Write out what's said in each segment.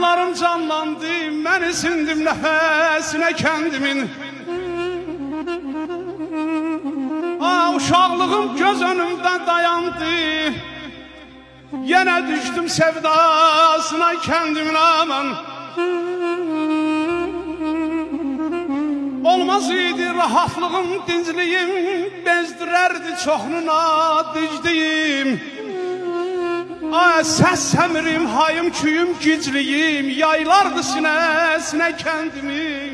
Həyatlarım canlandı, mən isindim nəfəsinə kəndimin. Uşaqlığım göz önümdə dayandı, yenə düşdüm sevdasına kəndimin aman. Olmaz idi rahatlığım, dincliyim, bezdirərdi çoxuna dicdiyim. Səs səmirim, hayım, küyüm, gicliyim, yaylardı sinəsinə kəndimin.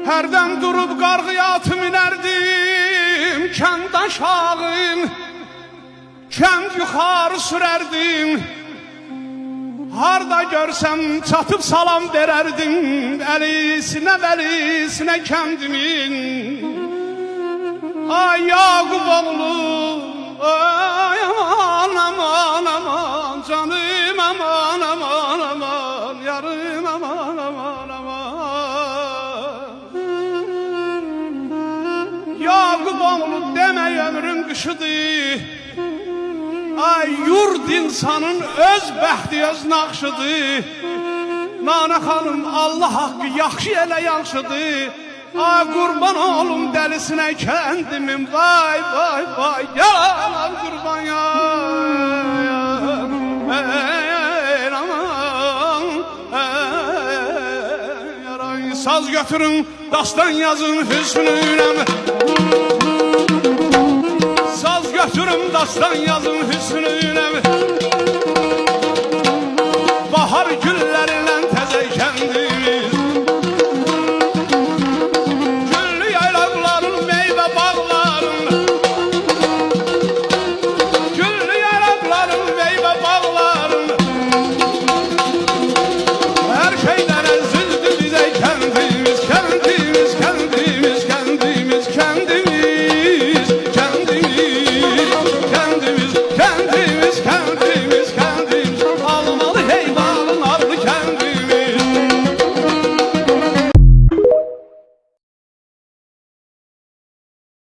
Hərdən durub qarğıya atı minərdim, kənd aşağım, kənd yuxarı sürərdim. Harda görsəm çatıb salam verərdim, əlisinə kəndimin. Ay Yaqub oğlu, ay aman aman aman, canım aman aman aman, yarım aman aman aman. Yaqub oğlu demək ömrün qışıdır, ay yurd insanın öz bəxti öz naxşıdır. Nana xanım Allah haqqı yaxşı elə yaxşıdır. Ay qurban olum dəlisinə kəndimin, vay vay vay, yalan qurban ya. Saz götürün, dastan yazın hüsnünə. Saz götürün, dastan yazın hüsnünə.